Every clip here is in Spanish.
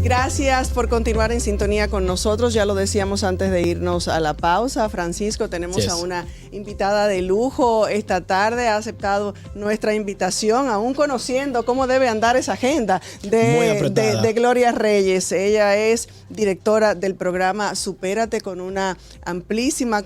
Gracias por continuar en sintonía con nosotros. Ya lo decíamos antes de irnos a la pausa. Francisco, tenemos a una invitada de lujo esta tarde. Ha aceptado nuestra invitación, aún conociendo cómo debe andar esa agenda de Gloria Reyes. Ella es directora del programa Supérate, con una amplísima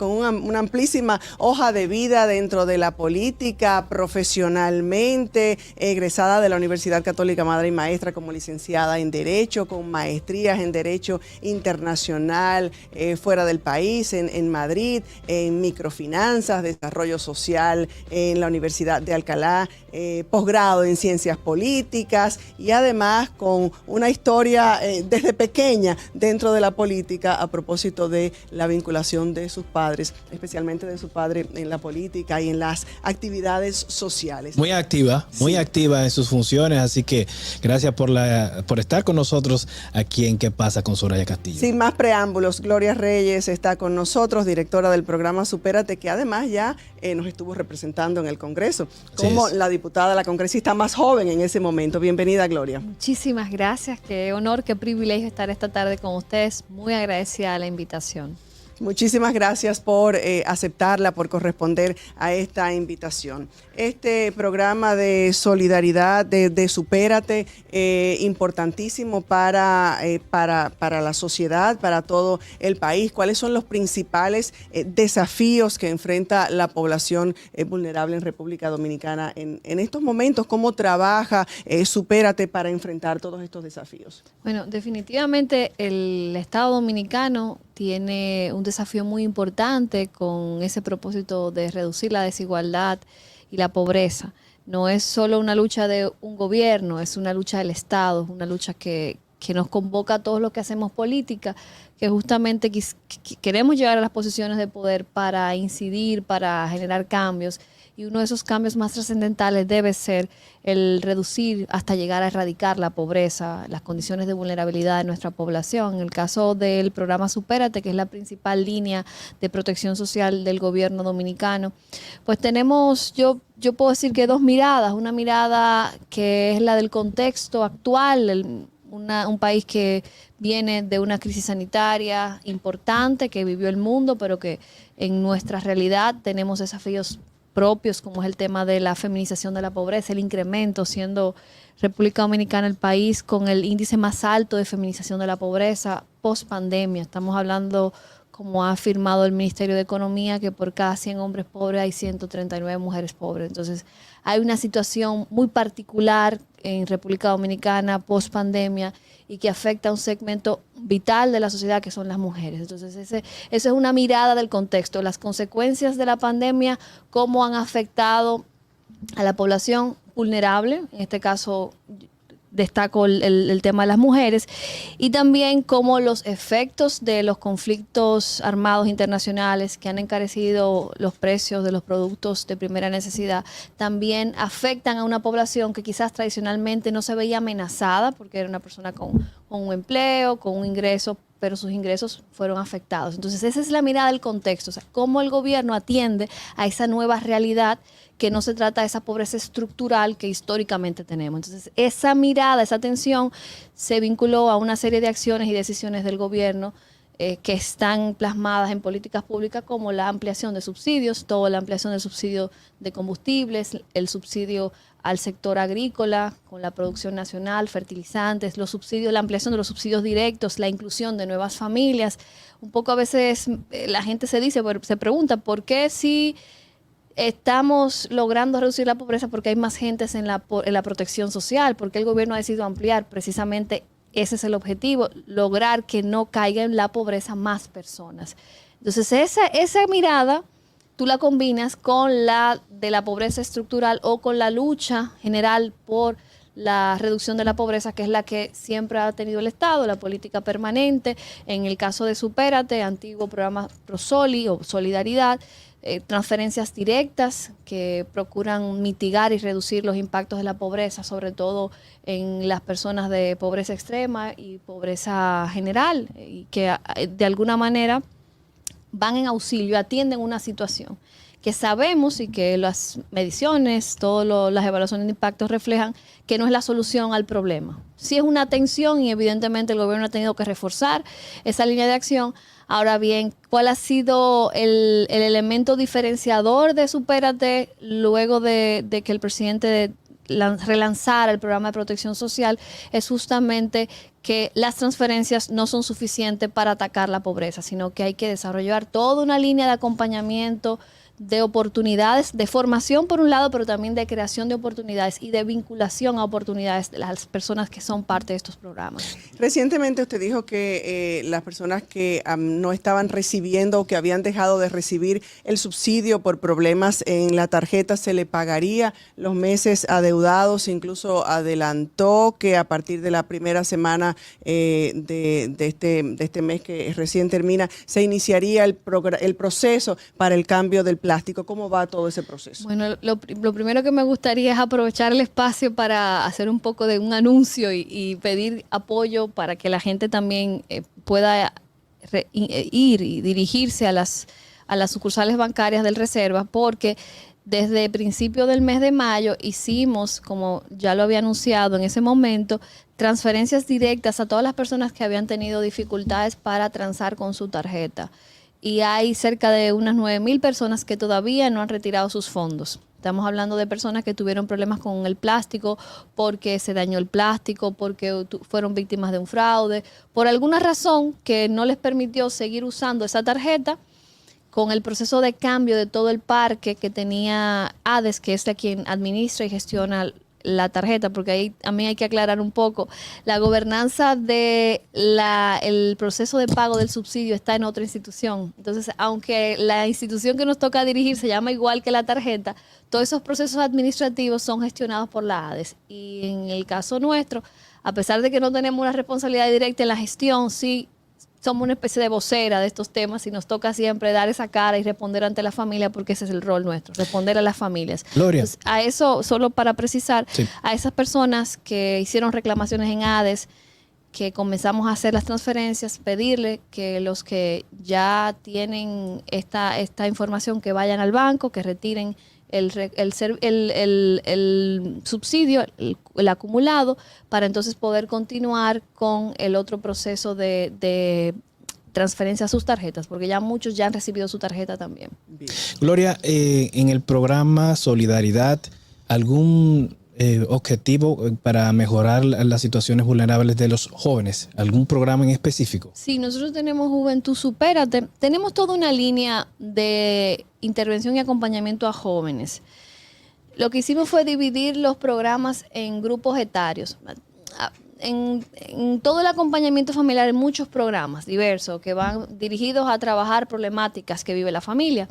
hoja de vida dentro de la política, profesionalmente, egresada de la Universidad Católica Madre y Maestra como licenciada en Derecho, con maestrías en Derecho Internacional fuera del país, en Madrid, en Microfinanzas, Desarrollo Social en la Universidad de Alcalá, posgrado en Ciencias Políticas y además con una historia desde pequeña dentro de la política a propósito de la vinculación de sus padres, especialmente de su padre en la política y en las actividades sociales. Muy activa en sus funciones, así que gracias por estar con nosotros aquí en ¿Qué pasa con Soraya Castillo? Sin más preámbulos, Gloria Reyes está con nosotros, directora del programa Supérate, que además ya nos estuvo representando en el Congreso como la diputada, la congresista más joven en ese momento. Bienvenida, Gloria. Muchísimas gracias, qué honor, qué privilegio estar esta tarde con ustedes. Muy agradecida a la invitación. Muchísimas gracias por aceptarla, por corresponder a esta invitación. Este programa de solidaridad, de Supérate, importantísimo para la sociedad, para todo el país. ¿Cuáles son los principales desafíos que enfrenta la población vulnerable en República Dominicana en estos momentos? ¿Cómo trabaja Supérate para enfrentar todos estos desafíos? Bueno, definitivamente el Estado Dominicano tiene un desafío muy importante con ese propósito de reducir la desigualdad y la pobreza. No es solo una lucha de un gobierno, es una lucha del Estado, una lucha que nos convoca a todos los que hacemos política, que justamente queremos llegar a las posiciones de poder para incidir, para generar cambios. Y uno de esos cambios más trascendentales debe ser el reducir hasta llegar a erradicar la pobreza, las condiciones de vulnerabilidad de nuestra población. En el caso del programa Supérate, que es la principal línea de protección social del gobierno dominicano, pues tenemos, yo puedo decir que dos miradas. Una mirada que es la del contexto actual, un país que viene de una crisis sanitaria importante que vivió el mundo, pero que en nuestra realidad tenemos desafíos propios, como es el tema de la feminización de la pobreza, el incremento, siendo República Dominicana el país con el índice más alto de feminización de la pobreza post pandemia. Estamos hablando, como ha afirmado el Ministerio de Economía, que por cada 100 hombres pobres hay 139 mujeres pobres. Entonces, hay una situación muy particular en República Dominicana post pandemia y que afecta a un segmento vital de la sociedad, que son las mujeres. Entonces, esa es una mirada del contexto. Las consecuencias de la pandemia, cómo han afectado a la población vulnerable, en este caso destaco el tema de las mujeres, y también cómo los efectos de los conflictos armados internacionales que han encarecido los precios de los productos de primera necesidad también afectan a una población que quizás tradicionalmente no se veía amenazada porque era una persona con un empleo, con un ingreso, pero sus ingresos fueron afectados. Entonces, esa es la mirada del contexto, o sea, cómo el gobierno atiende a esa nueva realidad, que no se trata de esa pobreza estructural que históricamente tenemos. Entonces, esa mirada, esa atención se vinculó a una serie de acciones y decisiones del gobierno que están plasmadas en políticas públicas, como la ampliación de subsidios, toda la ampliación del subsidio de combustibles, el subsidio al sector agrícola con la producción nacional, fertilizantes, los subsidios, la ampliación de los subsidios directos, la inclusión de nuevas familias. Un poco a veces la gente se pregunta, ¿por qué si estamos logrando reducir la pobreza? Porque hay más gentes en la protección social, porque el gobierno ha decidido ampliar. Precisamente ese es el objetivo, lograr que no caiga en la pobreza más personas. Entonces, esa mirada tú la combinas con la de la pobreza estructural o con la lucha general por la reducción de la pobreza, que es la que siempre ha tenido el Estado, la política permanente. En el caso de Supérate, antiguo programa Prosoli o Solidaridad, transferencias directas que procuran mitigar y reducir los impactos de la pobreza, sobre todo en las personas de pobreza extrema y pobreza general, y que de alguna manera van en auxilio, atienden una situación que sabemos y que las mediciones, todas las evaluaciones de impacto reflejan que no es la solución al problema. Sí es una atención y evidentemente el gobierno ha tenido que reforzar esa línea de acción. Ahora bien, ¿cuál ha sido el elemento diferenciador de Supérate luego de que el presidente relanzara el programa de protección social? Es justamente que las transferencias no son suficientes para atacar la pobreza, sino que hay que desarrollar toda una línea de acompañamiento, de oportunidades, de formación por un lado, pero también de creación de oportunidades y de vinculación a oportunidades de las personas que son parte de estos programas. Recientemente usted dijo que las personas que no estaban recibiendo o que habían dejado de recibir el subsidio por problemas en la tarjeta se le pagaría los meses adeudados, incluso adelantó que a partir de la primera semana de este mes que recién termina se iniciaría el proceso para el cambio del plástico. ¿Cómo va todo ese proceso? Bueno, lo primero que me gustaría es aprovechar el espacio para hacer un poco de un anuncio y pedir apoyo para que la gente también pueda ir y dirigirse a las sucursales bancarias del Reserva, porque desde principio del mes de mayo hicimos, como ya lo había anunciado en ese momento, transferencias directas a todas las personas que habían tenido dificultades para transar con su tarjeta. Y hay cerca de unas 9,000 personas que todavía no han retirado sus fondos. Estamos hablando de personas que tuvieron problemas con el plástico, porque se dañó el plástico, porque fueron víctimas de un fraude, por alguna razón que no les permitió seguir usando esa tarjeta con el proceso de cambio de todo el parque que tenía ADES, que es la quien administra y gestiona la tarjeta, porque ahí también hay que aclarar un poco. La gobernanza de el proceso de pago del subsidio está en otra institución. Entonces, aunque la institución que nos toca dirigir se llama igual que la tarjeta, todos esos procesos administrativos son gestionados por la ADES. Y en el caso nuestro, a pesar de que no tenemos una responsabilidad directa en la gestión, sí somos una especie de vocera de estos temas y nos toca siempre dar esa cara y responder ante la familia, porque ese es el rol nuestro, responder a las familias. Gloria. Entonces, a eso, solo para precisar, sí, a esas personas que hicieron reclamaciones en ADES, que comenzamos a hacer las transferencias, pedirle que los que ya tienen esta información, que vayan al banco, que retiren el subsidio, el acumulado, para entonces poder continuar con el otro proceso de transferencia a sus tarjetas, porque ya muchos ya han recibido su tarjeta también. Bien. Gloria, en el programa Solidaridad, ¿algún objetivo para mejorar las situaciones vulnerables de los jóvenes? ¿Algún programa en específico? Sí, nosotros tenemos Juventud Supérate. Tenemos toda una línea de intervención y acompañamiento a jóvenes. Lo que hicimos fue dividir los programas en grupos etarios. En todo el acompañamiento familiar hay muchos programas diversos que van dirigidos a trabajar problemáticas que vive la familia.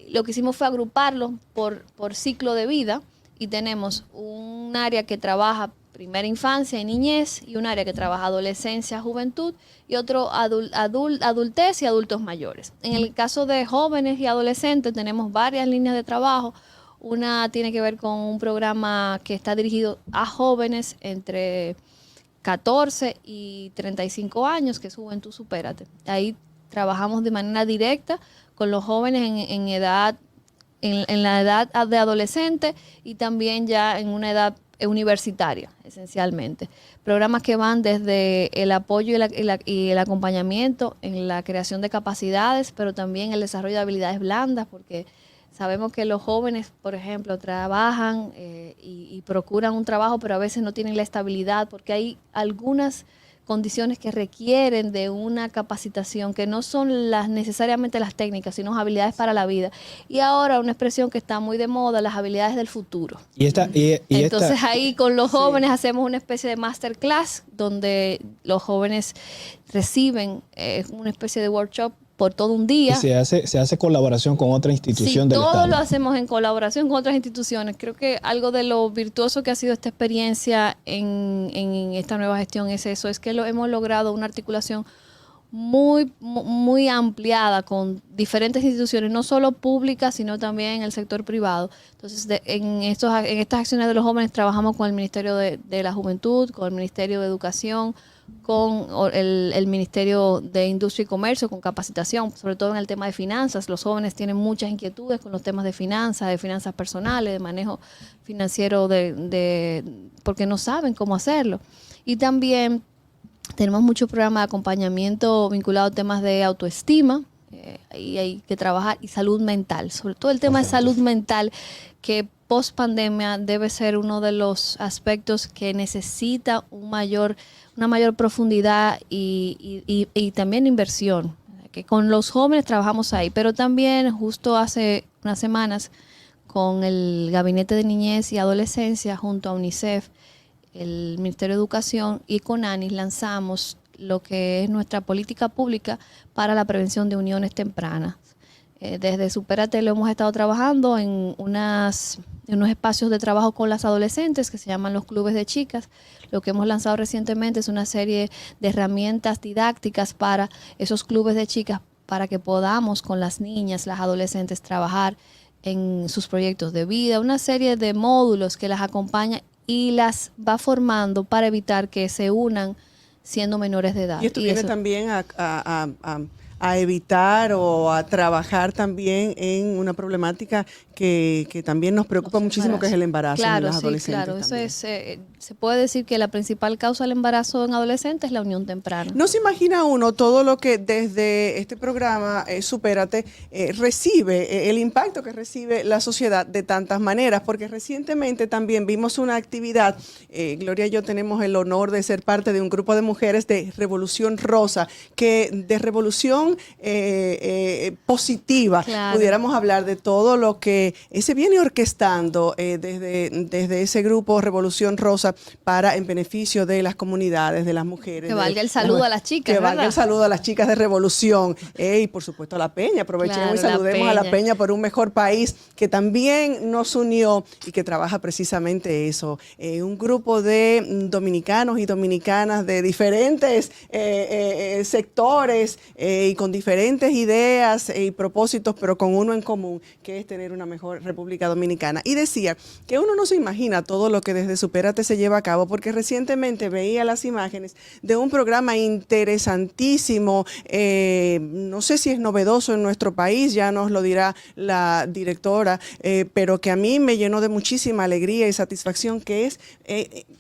Lo que hicimos fue agruparlos por ciclo de vida, y tenemos un área que trabaja primera infancia y niñez, y un área que trabaja adolescencia, juventud, y otro adultez y adultos mayores. En el caso de jóvenes y adolescentes tenemos varias líneas de trabajo. Una tiene que ver con un programa que está dirigido a jóvenes entre 14 y 35 años, que es Juventud Supérate. Ahí trabajamos de manera directa con los jóvenes en la edad de adolescente, y también ya en una edad universitaria, esencialmente. Programas que van desde el apoyo y el acompañamiento en la creación de capacidades, pero también el desarrollo de habilidades blandas, porque sabemos que los jóvenes, por ejemplo, trabajan y procuran un trabajo, pero a veces no tienen la estabilidad, porque hay algunas condiciones que requieren de una capacitación que no son necesariamente las técnicas, sino habilidades para la vida. Y ahora una expresión que está muy de moda, las habilidades del futuro. Entonces ahí con los jóvenes hacemos una especie de masterclass donde los jóvenes reciben una especie de workshop por todo un día. Y se hace colaboración con otra institución del Estado. Todo lo hacemos en colaboración con otras instituciones. Creo que algo de lo virtuoso que ha sido esta experiencia en esta nueva gestión es eso, es que hemos logrado una articulación muy ampliada con diferentes instituciones, no solo públicas, sino también en el sector privado. Entonces, en estas acciones de los jóvenes trabajamos con el Ministerio de la Juventud, con el Ministerio de Educación, con el Ministerio de Industria y Comercio, con capacitación, sobre todo en el tema de finanzas. Los jóvenes tienen muchas inquietudes con los temas de finanzas personales, de manejo financiero, porque no saben cómo hacerlo. Y también tenemos muchos programas de acompañamiento vinculados a temas de autoestima, ahí hay que trabajar, y salud mental, sobre todo el tema de salud mental, que post pandemia debe ser uno de los aspectos que necesita una mayor profundidad y también inversión, que con los jóvenes trabajamos ahí, pero también justo hace unas semanas con el Gabinete de Niñez y Adolescencia junto a UNICEF, el Ministerio de Educación y con ANIS lanzamos lo que es nuestra política pública para la prevención de uniones tempranas. Desde Supérate lo hemos estado trabajando en unos espacios de trabajo con las adolescentes que se llaman los clubes de chicas. Lo que hemos lanzado recientemente es una serie de herramientas didácticas para esos clubes de chicas para que podamos con las niñas, las adolescentes, trabajar en sus proyectos de vida, una serie de módulos que las acompañan y las va formando para evitar que se unan siendo menores de edad. Y esto viene también a evitar o a trabajar también en una problemática que también nos preocupa muchísimo, que es el embarazo en las adolescentes. Claro, eso es, se puede decir que la principal causa del embarazo en adolescentes es la unión temprana. No se imagina uno todo lo que desde este programa Supérate recibe, el impacto que recibe la sociedad de tantas maneras, porque recientemente también vimos una actividad, Gloria y yo tenemos el honor de ser parte de un grupo de mujeres de Revolución Rosa, que de revolución positiva, claro, pudiéramos hablar de todo lo que se viene orquestando desde ese grupo Revolución Rosa en beneficio de las comunidades, de las mujeres. Que valga el saludo a las chicas, que valga el saludo a las chicas de Revolución. Y por supuesto a la Peña, aprovechemos y saludemos a la Peña por un mejor país, que también nos unió y que trabaja precisamente eso. Un grupo de dominicanos y dominicanas de diferentes sectores y con diferentes ideas y propósitos, pero con uno en común, que es tener una mejor República Dominicana. Y decía que uno no se imagina todo lo que desde Supérate se lleva a cabo, porque recientemente veía las imágenes de un programa interesantísimo, no sé si es novedoso en nuestro país, ya nos lo dirá la directora, pero que a mí me llenó de muchísima alegría y satisfacción, que es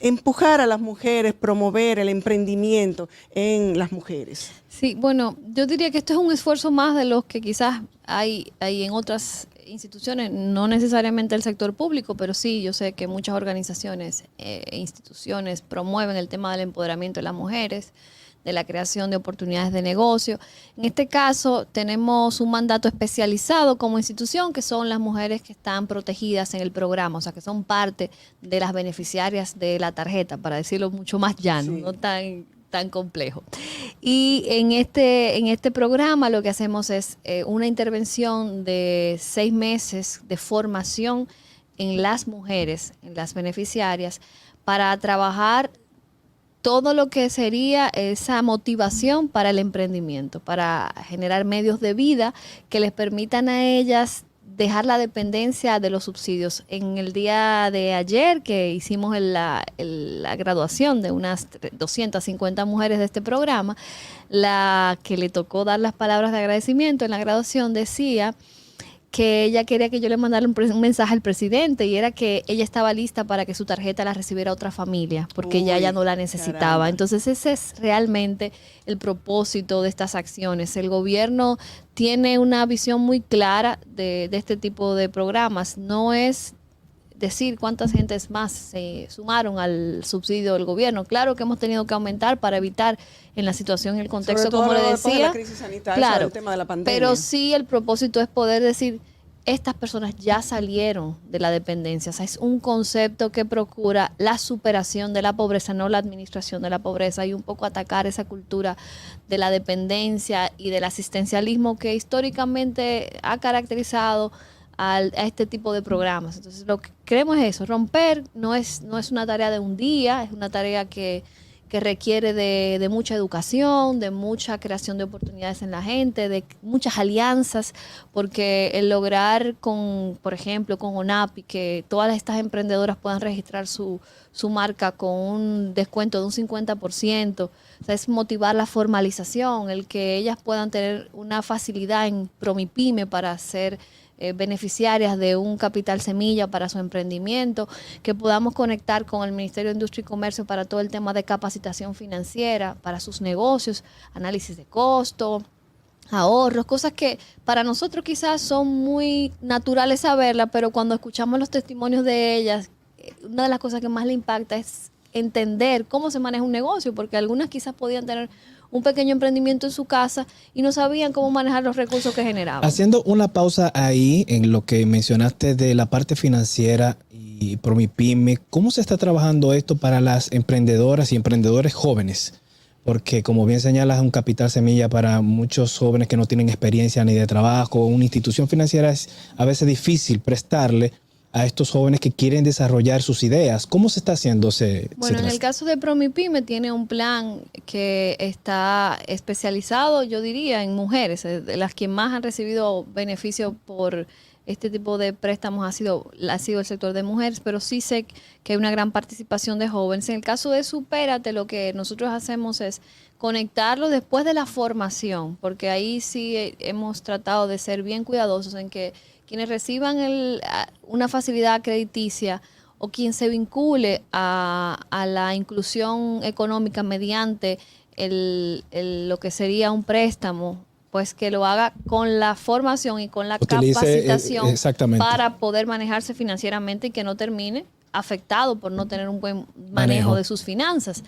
empujar a las mujeres, promover el emprendimiento en las mujeres. Sí, bueno, yo diría que esto es un esfuerzo más de los que quizás hay en otras instituciones, no necesariamente el sector público, pero sí, yo sé que muchas organizaciones e instituciones promueven el tema del empoderamiento de las mujeres, de la creación de oportunidades de negocio. En este caso, tenemos un mandato especializado como institución, que son las mujeres que están protegidas en el programa, o sea, que son parte de las beneficiarias de la tarjeta, para decirlo mucho más llano, sí, no tan complejo. Y en este programa lo que hacemos es una intervención de 6 meses de formación en las mujeres, en las beneficiarias, para trabajar todo lo que sería esa motivación para el emprendimiento, para generar medios de vida que les permitan a ellas dejar la dependencia de los subsidios. En el día de ayer que hicimos la graduación de unas 250 mujeres de este programa, la que le tocó dar las palabras de agradecimiento en la graduación decía que ella quería que yo le mandara un mensaje al presidente, y era que ella estaba lista para que su tarjeta la recibiera otra familia, porque ya no la necesitaba. Caramba. Entonces ese es realmente el propósito de estas acciones. El gobierno tiene una visión muy clara de este tipo de programas. No es decir cuántas gentes más se sumaron al subsidio del gobierno. Claro que hemos tenido que aumentar para evitar en la situación, en el contexto, como le decía, de la crisis sanitaria, claro, el tema de la pandemia. Pero sí el propósito es poder decir, estas personas ya salieron de la dependencia. O sea, es un concepto que procura la superación de la pobreza, no la administración de la pobreza, y un poco atacar esa cultura de la dependencia y del asistencialismo que históricamente ha caracterizado a este tipo de programas. Entonces, lo que queremos es eso, romper, no es una tarea de un día, es una tarea que que requiere de mucha educación, de mucha creación de oportunidades en la gente, de muchas alianzas, porque el lograr por ejemplo, con ONAPI, que todas estas emprendedoras puedan registrar su marca con un descuento de un 50%, o sea, es motivar la formalización, el que ellas puedan tener una facilidad en Promipyme para ser beneficiarias de un capital semilla para su emprendimiento, que podamos conectar con el Ministerio de Industria y Comercio para todo el tema de capacitación financiera para sus negocios, análisis de costo, ahorros, cosas que para nosotros quizás son muy naturales saberlas, pero cuando escuchamos los testimonios de ellas, una de las cosas que más le impacta es entender cómo se maneja un negocio, porque algunas quizás podían tener un pequeño emprendimiento en su casa y no sabían cómo manejar los recursos que generaban. Haciendo una pausa ahí en lo que mencionaste de la parte financiera y Promipyme, ¿cómo se está trabajando esto para las emprendedoras y emprendedores jóvenes? Porque como bien señalas, un capital semilla para muchos jóvenes que no tienen experiencia ni de trabajo, una institución financiera es a veces difícil prestarle a estos jóvenes que quieren desarrollar sus ideas. ¿Cómo se está haciendo Bueno, en el caso de Promipyme tiene un plan que está especializado, yo diría, en mujeres. De las que más han recibido beneficio por este tipo de préstamos ha sido el sector de mujeres, pero sí sé que hay una gran participación de jóvenes. En el caso de Supérate, lo que nosotros hacemos es conectarlo después de la formación, porque ahí sí hemos tratado de ser bien cuidadosos en que quienes reciban una facilidad crediticia o quien se vincule a la inclusión económica mediante lo que sería un préstamo, pues que lo haga con la formación y con la capacitación para poder manejarse financieramente y que no termine afectado por no tener un buen manejo de sus finanzas.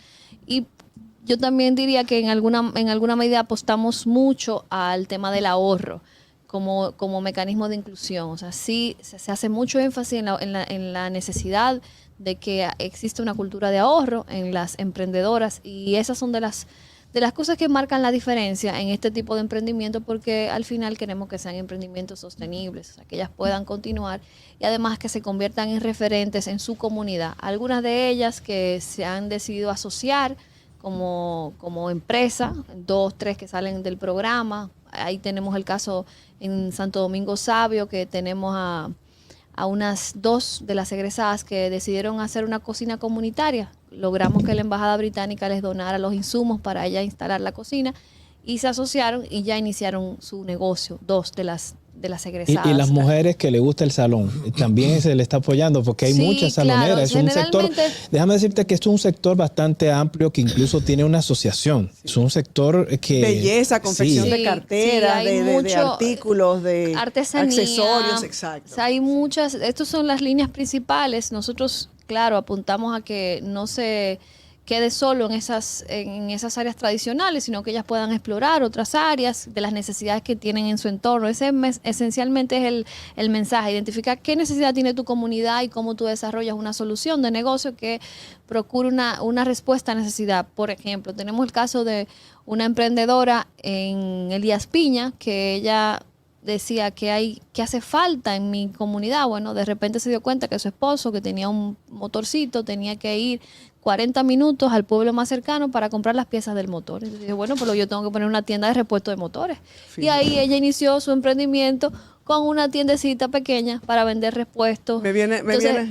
Y yo también diría que en alguna medida apostamos mucho al tema del ahorro como mecanismo de inclusión. O sea, sí se hace mucho énfasis en la necesidad de que exista una cultura de ahorro en las emprendedoras, y esas son de las cosas que marcan la diferencia en este tipo de emprendimiento, porque al final queremos que sean emprendimientos sostenibles, o sea, que ellas puedan continuar y además que se conviertan en referentes en su comunidad. Algunas de ellas que se han decidido asociar como empresa, 2, 3 que salen del programa. Ahí tenemos el caso en Santo Domingo Sabio, que tenemos a unas 2 de las egresadas que decidieron hacer una cocina comunitaria. Logramos que la Embajada Británica les donara los insumos para ella instalar la cocina y se asociaron y ya iniciaron su negocio, 2 de las egresadas. Y las mujeres que le gusta el salón, también se le está apoyando porque hay muchas saloneras. Claro, es un sector, déjame decirte que esto es un sector bastante amplio que incluso tiene una asociación. Sí. Es un sector que... Belleza, confección de carteras, de artículos, de artesanía, accesorios, exacto. O sea, hay muchas, estas son las líneas principales. Nosotros, claro, apuntamos a que no se quede solo en esas áreas tradicionales, sino que ellas puedan explorar otras áreas de las necesidades que tienen en su entorno. Ese esencialmente es el mensaje, identificar qué necesidad tiene tu comunidad y cómo tú desarrollas una solución de negocio que procure una respuesta a necesidad. Por ejemplo, tenemos el caso de una emprendedora en Elías Piña, que ella decía que hace falta en mi comunidad. Bueno, de repente se dio cuenta que su esposo, que tenía un motorcito, tenía que ir 40 minutos al pueblo más cercano para comprar las piezas del motor. Entonces dije, bueno, pero yo tengo que poner una tienda de repuesto de motores. Sí. Y ahí ella inició su emprendimiento con una tiendecita pequeña para vender repuestos. Me viene,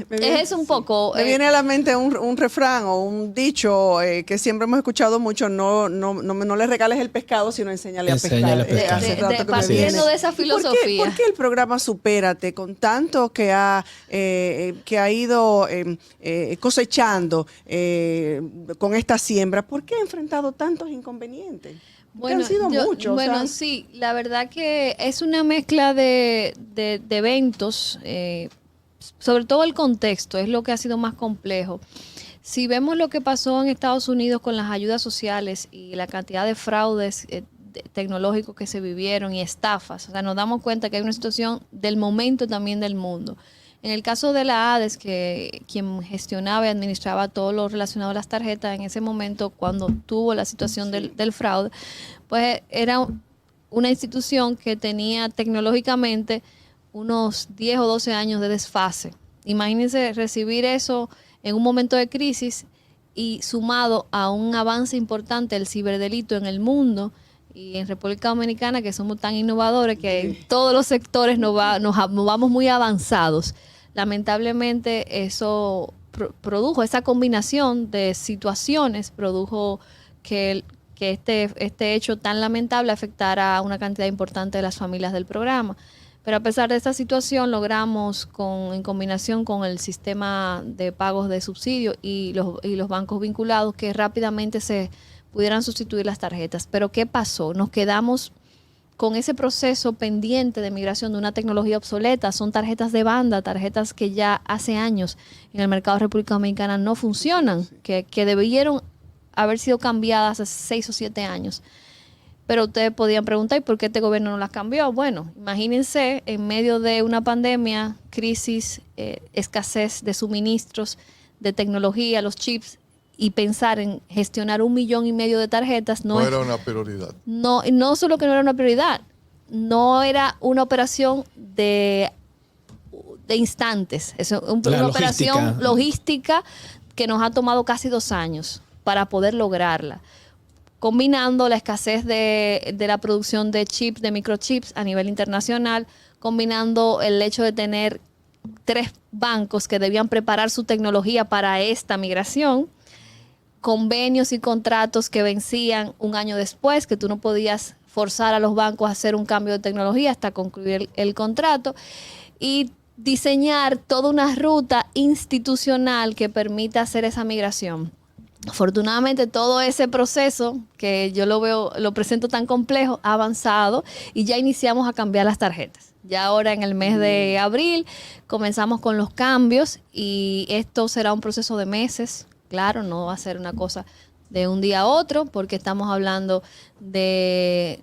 es un poco... Me viene a la mente un refrán o un dicho que siempre hemos escuchado mucho: no le regales el pescado, sino enséñale a pescar. Partiendo de esa filosofía. ¿Por qué el programa Supérate, con tanto que ha ido cosechando con esta siembra, por qué ha enfrentado tantos inconvenientes? Bueno, han sido muchos. Bueno, sí, la verdad que es una mezcla de eventos, sobre todo el contexto es lo que ha sido más complejo. Si vemos lo que pasó en Estados Unidos con las ayudas sociales y la cantidad de fraudes tecnológicos que se vivieron y estafas, o sea, nos damos cuenta que hay una situación del momento también del mundo. En el caso de la ADES, que quien gestionaba y administraba todo lo relacionado a las tarjetas, en ese momento, cuando tuvo la situación del fraude, pues era una institución que tenía tecnológicamente unos 10 o 12 años de desfase. Imagínense recibir eso en un momento de crisis y sumado a un avance importante del ciberdelito en el mundo y en República Dominicana, que somos tan innovadores que en todos los sectores nos vamos muy avanzados. Lamentablemente eso produjo, esa combinación de situaciones produjo que este hecho tan lamentable afectara a una cantidad importante de las familias del programa. Pero a pesar de esta situación, logramos, en combinación con el sistema de pagos de subsidio y los bancos vinculados, que rápidamente se pudieran sustituir las tarjetas. Pero ¿qué pasó? Nos quedamos con ese proceso pendiente de migración de una tecnología obsoleta. Son tarjetas de banda, tarjetas que ya hace años en el mercado de República Dominicana no funcionan, que debieron haber sido cambiadas hace 6 o 7 años. Pero ustedes podían preguntar, ¿y por qué este gobierno no las cambió? Bueno, imagínense, en medio de una pandemia, crisis, escasez de suministros, de tecnología, los chips, y pensar en gestionar 1,5 millones de tarjetas no era una prioridad. No solo que no era una prioridad, no era una operación de instantes. Es una operación logística que nos ha tomado casi 2 años para poder lograrla, combinando la escasez de la producción de chips, de microchips a nivel internacional, combinando el hecho de tener 3 bancos que debían preparar su tecnología para esta migración, convenios y contratos que vencían 1 año después, que tú no podías forzar a los bancos a hacer un cambio de tecnología hasta concluir el contrato, y diseñar toda una ruta institucional que permita hacer esa migración. Afortunadamente todo ese proceso, que yo lo presento tan complejo, ha avanzado y ya iniciamos a cambiar las tarjetas. Ya ahora en el mes de abril comenzamos con los cambios y esto será un proceso de meses. Claro, no va a ser una cosa de un día a otro, porque estamos hablando de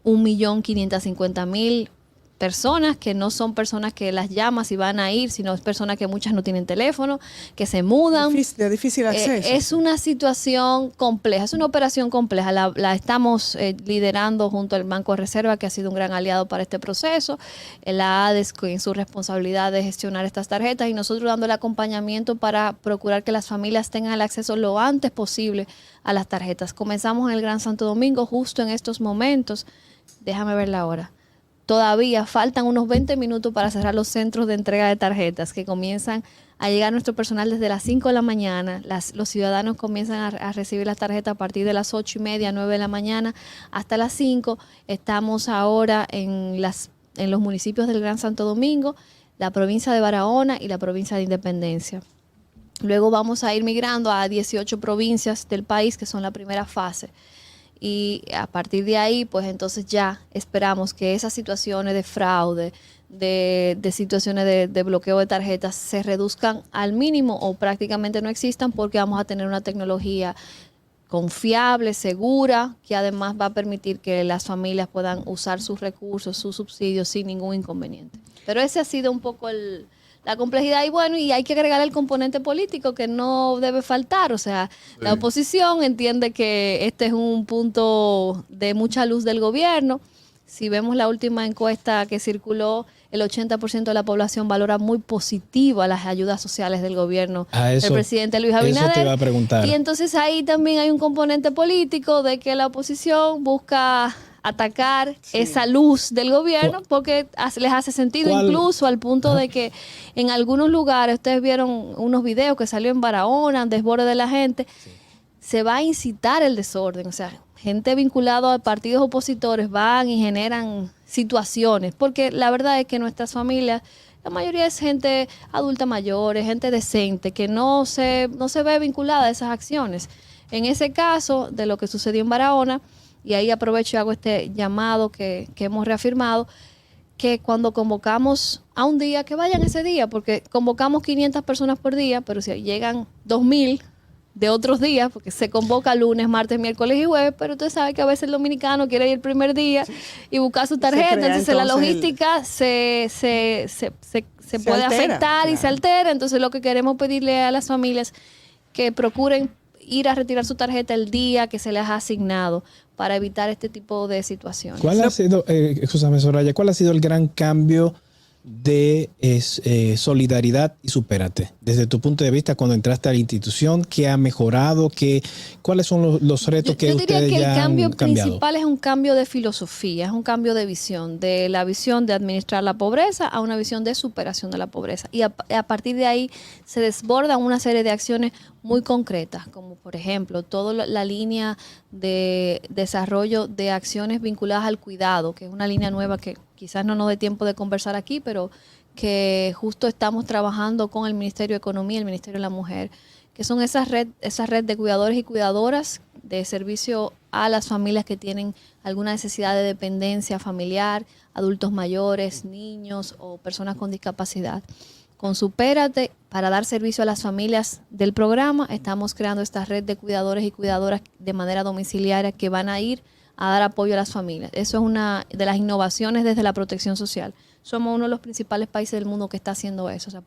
1.550.000 personas, que no son personas que las llamas y van a ir, sino es personas que muchas no tienen teléfono, que se mudan. De difícil acceso. Es una situación compleja, es una operación compleja. La estamos liderando junto al Banco de Reserva, que ha sido un gran aliado para este proceso. La ADES en su responsabilidad de gestionar estas tarjetas, y nosotros dando el acompañamiento para procurar que las familias tengan el acceso lo antes posible a las tarjetas. Comenzamos en el Gran Santo Domingo justo en estos momentos. Déjame ver la hora. Todavía faltan unos 20 minutos para cerrar los centros de entrega de tarjetas, que comienzan a llegar nuestro personal desde las 5 de la mañana. Los ciudadanos comienzan a recibir las tarjetas a partir de las 8:30, 9 de la mañana, hasta las 5. Estamos ahora en los municipios del Gran Santo Domingo, la provincia de Barahona y la provincia de Independencia. Luego vamos a ir migrando a 18 provincias del país, que son la primera fase. Y a partir de ahí, pues entonces ya esperamos que esas situaciones de fraude, de situaciones de bloqueo de tarjetas se reduzcan al mínimo o prácticamente no existan, porque vamos a tener una tecnología confiable, segura, que además va a permitir que las familias puedan usar sus recursos, sus subsidios sin ningún inconveniente. Pero ese ha sido un poco la complejidad, y bueno, y hay que agregar el componente político que no debe faltar. O sea, sí, la oposición entiende que este es un punto de mucha luz del gobierno. Si vemos la última encuesta que circuló, el 80% de la población valora muy positiva las ayudas sociales del gobierno del presidente Luis Abinader. Eso te iba a preguntar. Y entonces ahí también hay un componente político de que la oposición busca atacar esa luz del gobierno porque les hace sentido, incluso al punto de que en algunos lugares, ustedes vieron unos videos que salió en Barahona, desborde de la gente, se va a incitar el desorden. O sea, gente vinculada a partidos opositores van y generan situaciones, porque la verdad es que nuestras familias, la mayoría es gente adulta mayor, es gente decente, que no se ve vinculada a esas acciones. En ese caso, de lo que sucedió en Barahona, y ahí aprovecho y hago este llamado que hemos reafirmado, que cuando convocamos a un día, que vayan ese día, porque convocamos 500 personas por día, pero si llegan 2.000 de otros días, porque se convoca lunes, martes, miércoles y jueves, pero usted sabe que a veces el dominicano quiere ir el primer día y buscar su tarjeta, entonces la logística se puede afectar y se altera. Entonces lo que queremos pedirle a las familias que procuren ir a retirar su tarjeta el día que se les ha asignado para evitar este tipo de situaciones. ¿Cuál ha sido, escúchame, Soraya, cuál ha sido el gran cambio de solidaridad y supérate. Desde tu punto de vista, cuando entraste a la institución, ¿qué ha mejorado? ¿Cuáles son los retos que ustedes ya han cambiado? Yo diría que el cambio principal es un cambio de filosofía, es un cambio de visión, de la visión de administrar la pobreza a una visión de superación de la pobreza. Y a partir de ahí se desbordan una serie de acciones muy concretas, como por ejemplo, toda la línea de desarrollo de acciones vinculadas al cuidado, que es una línea nueva que quizás no nos dé tiempo de conversar aquí, pero que justo estamos trabajando con el Ministerio de Economía, el Ministerio de la Mujer, que son esa red de cuidadores y cuidadoras de servicio a las familias que tienen alguna necesidad de dependencia familiar, adultos mayores, niños o personas con discapacidad. Con Supérate, para dar servicio a las familias del programa, estamos creando esta red de cuidadores y cuidadoras de manera domiciliaria que van a ir a dar apoyo a las familias. Eso es una de las innovaciones desde la protección social. Somos uno de los principales países del mundo que está haciendo eso, o sea,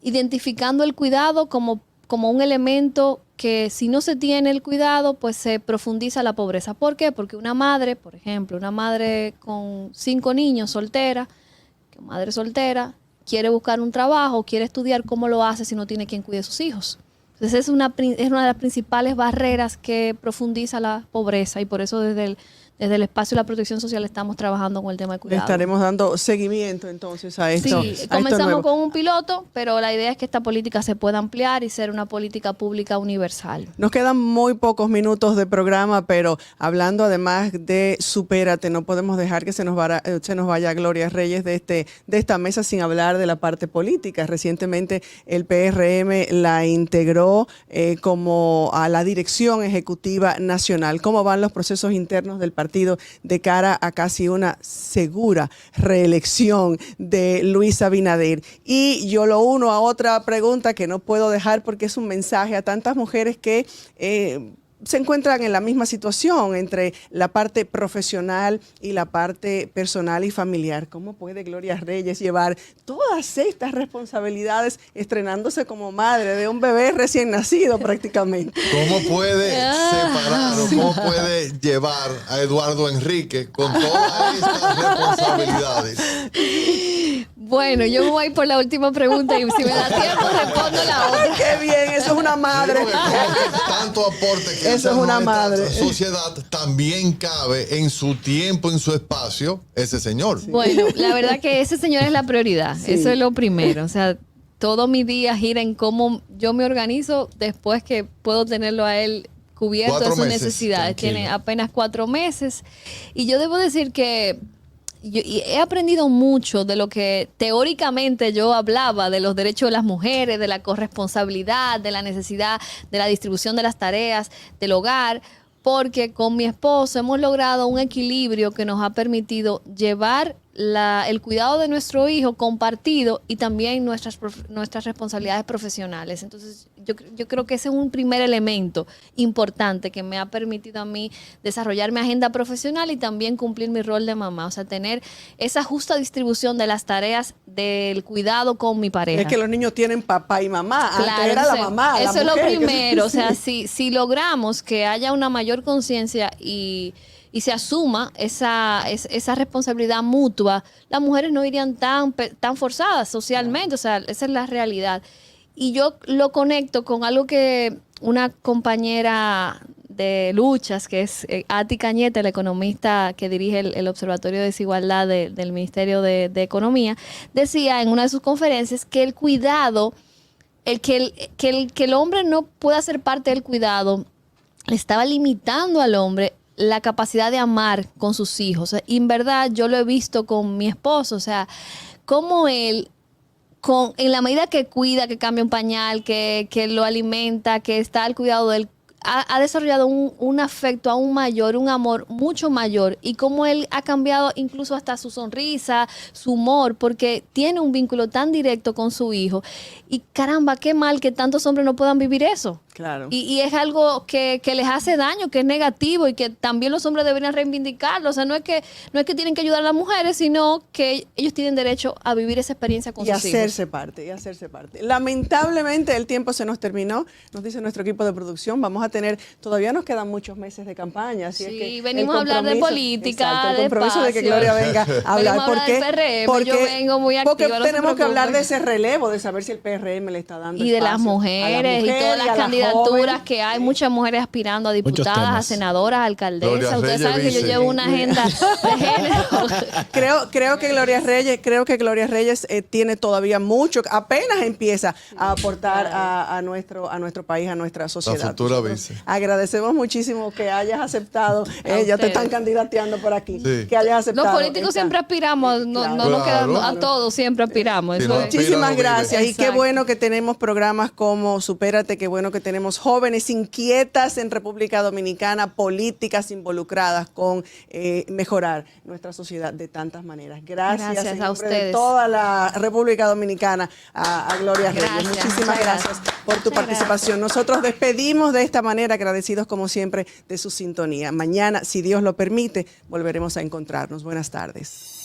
identificando el cuidado como un elemento que si no se tiene el cuidado, pues se profundiza la pobreza. ¿Por qué? Porque una madre, por ejemplo, una madre con 5 niños soltera, quiere buscar un trabajo, quiere estudiar, ¿cómo lo hace si no tiene quien cuide a sus hijos? Entonces es una de las principales barreras que profundiza la pobreza y por eso desde el espacio de la protección social estamos trabajando con el tema del cuidado. Le estaremos dando seguimiento entonces a esto. Sí, comenzamos con un piloto, pero la idea es que esta política se pueda ampliar y ser una política pública universal. Nos quedan muy pocos minutos de programa, pero hablando además de Supérate, no podemos dejar que se nos vaya Gloria Reyes de esta mesa sin hablar de la parte política. Recientemente el PRM la integró como a la Dirección Ejecutiva Nacional. ¿Cómo van los procesos internos del partido de cara a casi una segura reelección de Luis Abinader? Y yo lo uno a otra pregunta que no puedo dejar porque es un mensaje a tantas mujeres que se encuentran en la misma situación entre la parte profesional y la parte personal y familiar. ¿Cómo puede Gloria Reyes llevar todas estas responsabilidades estrenándose como madre de un bebé recién nacido prácticamente? ¿Cómo puede separar o cómo puede llevar a Eduardo Enrique con todas estas responsabilidades? Bueno, yo me voy por la última pregunta y si me da tiempo respondo la otra. Ay, qué bien, eso es una madre. Tanto aporte que eso es una madre. Sociedad también cabe en su tiempo, en su espacio, ese señor. Sí. Bueno, la verdad que ese señor es la prioridad. Sí. Eso es lo primero. O sea, todo mi día gira en cómo yo me organizo después que puedo tenerlo a él cubierto de sus necesidades. Tranquilo. Tiene apenas 4 meses. Y yo debo decir que he aprendido mucho de lo que teóricamente yo hablaba, de los derechos de las mujeres, de la corresponsabilidad, de la necesidad de la distribución de las tareas del hogar, porque con mi esposo hemos logrado un equilibrio que nos ha permitido llevar el cuidado de nuestro hijo compartido y también nuestras responsabilidades profesionales. Entonces, yo creo que ese es un primer elemento importante que me ha permitido a mí desarrollar mi agenda profesional y también cumplir mi rol de mamá. O sea, tener esa justa distribución de las tareas del cuidado con mi pareja. Es que los niños tienen papá y mamá. Claro, antes era la mamá, eso la mujer, es lo primero. O sea, si logramos que haya una mayor conciencia y se asuma esa responsabilidad mutua, las mujeres no irían tan forzadas socialmente. O sea, esa es la realidad. Y yo lo conecto con algo que una compañera de luchas, que es Ati Cañete, la economista que dirige el Observatorio de Desigualdad del Ministerio de Economía, decía en una de sus conferencias que el cuidado, que el hombre no pueda ser parte del cuidado, le estaba limitando al hombre la capacidad de amar con sus hijos. O sea, y en verdad yo lo he visto con mi esposo, o sea, cómo él, en la medida que cuida, que cambia un pañal, que lo alimenta, que está al cuidado de él, ha desarrollado un afecto aún mayor, un amor mucho mayor, y cómo él ha cambiado incluso hasta su sonrisa, su humor, porque tiene un vínculo tan directo con su hijo. Y caramba, qué mal que tantos hombres no puedan vivir eso. Claro. Y es algo que les hace daño, que es negativo y que también los hombres deberían reivindicarlo. O sea, no es que tienen que ayudar a las mujeres, sino que ellos tienen derecho a vivir esa experiencia con sus hijos. Y hacerse parte. Lamentablemente el tiempo se nos terminó, nos dice nuestro equipo de producción, todavía nos quedan muchos meses de campaña. Así Sí, es que venimos a hablar de política, el compromiso de que espacio. Gloria venga a hablar. Venimos a hablar del PRM, yo vengo muy activa, Porque no se tenemos que hablar de preocupen. ese relevo, de saber si el PRM le está dando Y de las espacio a la mujeres y mujer todas y a las la candidaturas joven. que hay, muchas mujeres aspirando a diputadas, a temas. senadoras, a alcaldesas. Gloria Ustedes Reyes saben que yo dice. llevo una agenda de género. Creo que Gloria Reyes tiene todavía mucho, apenas empieza a aportar a nuestro país, a nuestra sociedad. futura Nosotros vice. agradecemos muchísimo que hayas aceptado, ya te ustedes. están candidateando por aquí, Sí. que hayas aceptado. Los políticos esta- siempre aspiramos, no Claro. nos quedamos Claro. a todos, siempre aspiramos. Sí, Eso no, es. aspira, Muchísimas no vive. gracias y qué Exacto. bueno que tenemos programas como Supérate, qué bueno que tenemos jóvenes inquietas en República Dominicana, políticas involucradas con mejorar nuestra sociedad de tantas maneras. Gracias, Gracias en a nombre de ustedes. toda la República Dominicana a Gloria Reyes. Gracias, Muchísimas muchas gracias por tu Muchas participación. Nosotros despedimos de esta manera, agradecidos como siempre de su sintonía. Mañana, si Dios lo permite, volveremos a encontrarnos. Buenas tardes.